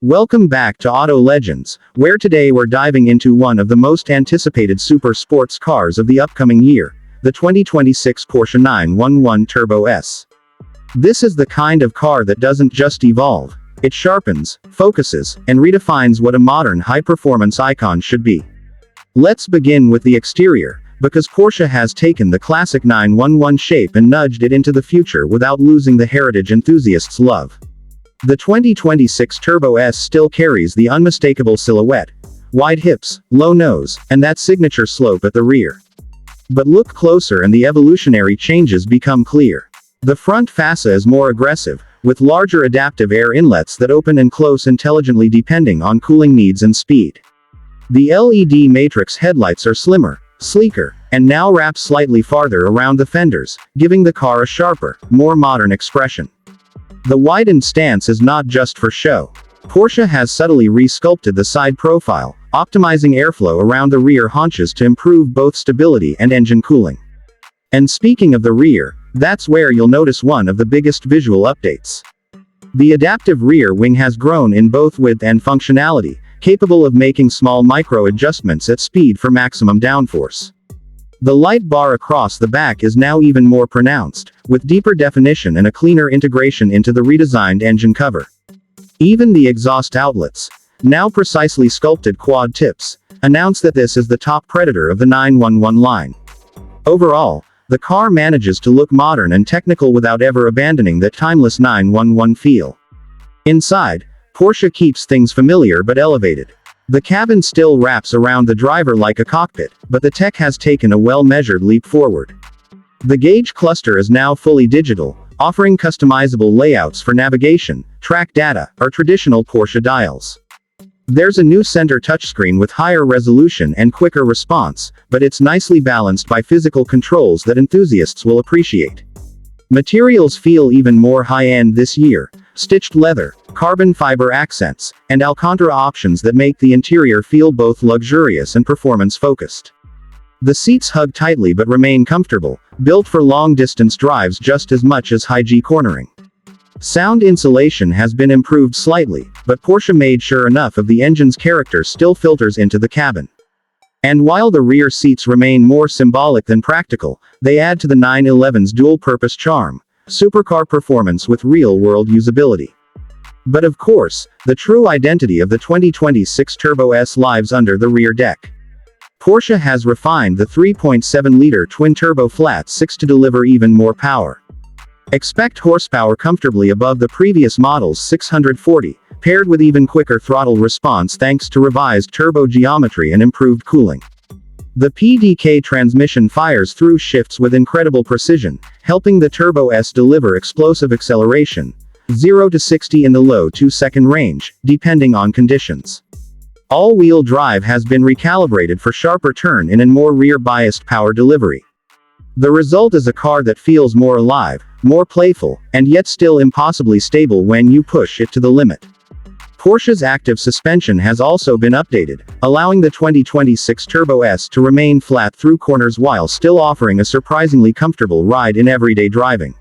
Welcome back to Auto Legends, where today we're diving into one of the most anticipated super sports cars of the upcoming year, the 2026 Porsche 911 Turbo S. This is the kind of car that doesn't just evolve, it sharpens, focuses, and redefines what a modern high-performance icon should be. Let's begin with the exterior, because Porsche has taken the classic 911 shape and nudged it into the future without losing the heritage enthusiasts love. The 2026 Turbo S still carries the unmistakable silhouette, wide hips, low nose, and that signature slope at the rear. But look closer and the evolutionary changes become clear. The front fascia is more aggressive, with larger adaptive air inlets that open and close intelligently depending on cooling needs and speed. The LED matrix headlights are slimmer, sleeker, and now wrap slightly farther around the fenders, giving the car a sharper, more modern expression. The widened stance is not just for show. Porsche has subtly re-sculpted the side profile, optimizing airflow around the rear haunches to improve both stability and engine cooling. And speaking of the rear, that's where you'll notice one of the biggest visual updates. The adaptive rear wing has grown in both width and functionality, capable of making small micro-adjustments at speed for maximum downforce. The light bar across the back is now even more pronounced, with deeper definition and a cleaner integration into the redesigned engine cover. Even the exhaust outlets, now precisely sculpted quad tips, announce that this is the top predator of the 911 line. Overall, the car manages to look modern and technical without ever abandoning that timeless 911 feel. Inside, Porsche keeps things familiar but elevated. The cabin still wraps around the driver like a cockpit, but the tech has taken a well-measured leap forward. The gauge cluster is now fully digital, offering customizable layouts for navigation, track data, or traditional Porsche dials. There's a new center touchscreen with higher resolution and quicker response, but it's nicely balanced by physical controls that enthusiasts will appreciate. Materials feel even more high-end this year. Stitched leather, carbon fiber accents, and Alcantara options that make the interior feel both luxurious and performance-focused. The seats hug tightly but remain comfortable, built for long-distance drives just as much as high-G cornering. Sound insulation has been improved slightly, but Porsche made sure enough of the engine's character still filters into the cabin. And while the rear seats remain more symbolic than practical, they add to the 911's dual-purpose charm. Supercar performance with real-world usability. But of course, the true identity of the 2026 Turbo S lies under the rear deck. Porsche has refined the 3.7-liter twin-turbo flat-six to deliver even more power. Expect horsepower comfortably above the previous model's 640, paired with even quicker throttle response thanks to revised turbo geometry and improved cooling. The PDK transmission fires through shifts with incredible precision, helping the Turbo S deliver explosive acceleration, 0 to 60 in the low 2-second range, depending on conditions. All-wheel drive has been recalibrated for sharper turn in and more rear-biased power delivery. The result is a car that feels more alive, more playful, and yet still impossibly stable when you push it to the limit. Porsche's active suspension has also been updated, allowing the 2026 Turbo S to remain flat through corners while still offering a surprisingly comfortable ride in everyday driving.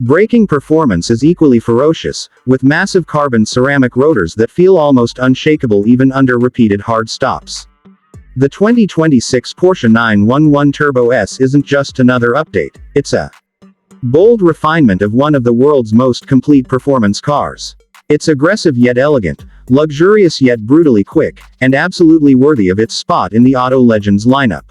Braking performance is equally ferocious, with massive carbon ceramic rotors that feel almost unshakable even under repeated hard stops. The 2026 Porsche 911 Turbo S isn't just another update, it's a bold refinement of one of the world's most complete performance cars. It's aggressive yet elegant, luxurious yet brutally quick, and absolutely worthy of its spot in the Auto Legends lineup.